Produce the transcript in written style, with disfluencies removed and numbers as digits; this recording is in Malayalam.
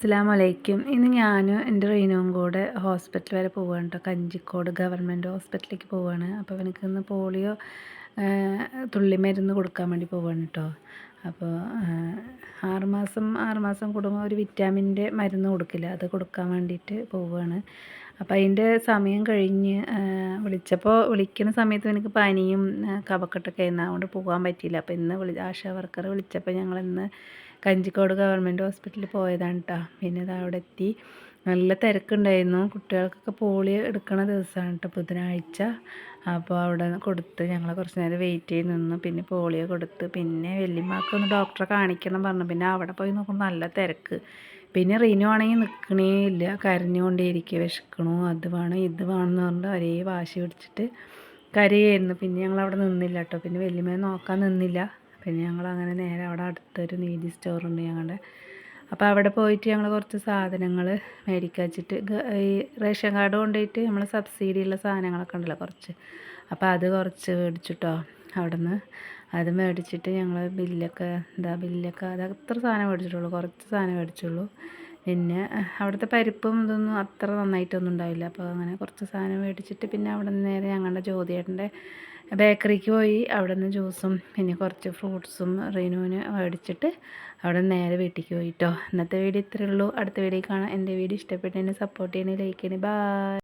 അസ്സലാമലൈക്കും. ഇന്ന് ഞാനും എൻ്റെ റീനുവും കൂടെ ഹോസ്പിറ്റൽ വരെ പോവുകയാണ് കേട്ടോ. കഞ്ചിക്കോട് ഗവൺമെൻറ് ഹോസ്പിറ്റലിലേക്ക് പോവുകയാണ്. അപ്പോൾ അവനക്ക് ഇന്ന് പോളിയോ തുള്ളി മരുന്ന് കൊടുക്കാൻ വേണ്ടി പോവുകയാണ് കേട്ടോ. അപ്പോൾ 6 മാസം കൂടുമ്പോൾ ഒരു വിറ്റാമിൻ്റെ മരുന്ന് കൊടുക്കില്ല, അത് കൊടുക്കാൻ വേണ്ടിയിട്ട് പോവുകയാണ്. അപ്പോൾ അതിൻ്റെ സമയം കഴിഞ്ഞ് വിളിക്കുന്ന സമയത്ത് എനിക്ക് പനിയും കഫക്കെട്ടൊക്കെ ആയിരുന്നു, അതുകൊണ്ട് പോകാൻ പറ്റിയില്ല. അപ്പോൾ ഇന്ന് ആശാ വർക്കർ വിളിച്ചപ്പോൾ ഞങ്ങളിന്ന് കഞ്ചിക്കോട് ഗവൺമെൻറ് ഹോസ്പിറ്റലിൽ പോയതാണ് കേട്ടോ. പിന്നെ ഇത് അവിടെ എത്തി, നല്ല തിരക്കുണ്ടായിരുന്നു. കുട്ടികൾക്കൊക്കെ പോളിയോ എടുക്കണ ദിവസമാണ് കേട്ടോ, ബുധനാഴ്ച. അപ്പോൾ അവിടെ കൊടുത്ത് ഞങ്ങൾ കുറച്ച് നേരം വെയിറ്റ് ചെയ്ത് നിന്നു. പിന്നെ പോളിയോ കൊടുത്ത്, പിന്നെ വല്യമ്മക്കൊന്ന് ഡോക്ടറെ കാണിക്കണം പറഞ്ഞു. പിന്നെ അവിടെ പോയി നോക്കുമ്പോൾ നല്ല തിരക്ക്. പിന്നെ റീനു ആണെങ്കിൽ നിൽക്കണേ ഇല്ല, കരഞ്ഞുകൊണ്ടേയിരിക്കുക, വിശക്കണു, അത് വേണം ഇത് വേണമെന്ന് പറഞ്ഞിട്ട് ഒരേ വാശി പിടിച്ചിട്ട് കരയായിരുന്നു. പിന്നെ ഞങ്ങൾ അവിടെ നിന്നില്ല കേട്ടോ. പിന്നെ വല്യമ്മയെ നോക്കാൻ നിന്നില്ല. പിന്നെ ഞങ്ങൾ അങ്ങനെ നേരെ അവിടെ അടുത്തൊരു നീതി സ്റ്റോറുണ്ട് ഞങ്ങളുടെ, അപ്പോൾ അവിടെ പോയിട്ട് ഞങ്ങൾ കുറച്ച് സാധനങ്ങൾ മേടിക്കാൻ വെച്ചിട്ട് ഈ റേഷൻ കാർഡ് കൊണ്ടുപോയിട്ട് നമ്മൾ സബ്സിഡിയുള്ള സാധനങ്ങളൊക്കെ ഉണ്ടല്ലോ കുറച്ച്, അപ്പോൾ അത് കുറച്ച് മേടിച്ചിട്ടോ അവിടെ നിന്ന്. അത് മേടിച്ചിട്ട് ഞങ്ങൾ ബില്ലൊക്കെ അത് അത്ര സാധനം മേടിച്ചിട്ടുള്ളൂ, കുറച്ച് സാധനം മേടിച്ചുള്ളൂ. പിന്നെ അവിടുത്തെ പരിപ്പും ഇതൊന്നും അത്ര നന്നായിട്ടൊന്നും ഉണ്ടാവില്ല. അപ്പോൾ അങ്ങനെ കുറച്ച് സാധനം മേടിച്ചിട്ട് പിന്നെ അവിടെ നിന്ന് നേരെ ഞങ്ങളുടെ ജ്യോതിയേട്ടൻ്റെ ബേക്കറിക്ക് പോയി. അവിടെ നിന്ന് ജ്യൂസും പിന്നെ കുറച്ച് ഫ്രൂട്ട്സും റീനുവിന് മേടിച്ചിട്ട് അവിടെ നിന്ന് നേരെ വീട്ടിലേക്ക് പോയിട്ടോ. ഇന്നത്തെ വീഡിയോ ഇത്രയേ ഉള്ളൂ. അടുത്ത വീഡിയോ കാണാം. എൻ്റെ വീഡിയോ ഇഷ്ടപ്പെട്ടതിന് സപ്പോർട്ട് ചെയ്യണേ, ലൈക്ക് ചെയ്യണേ. ബൈ.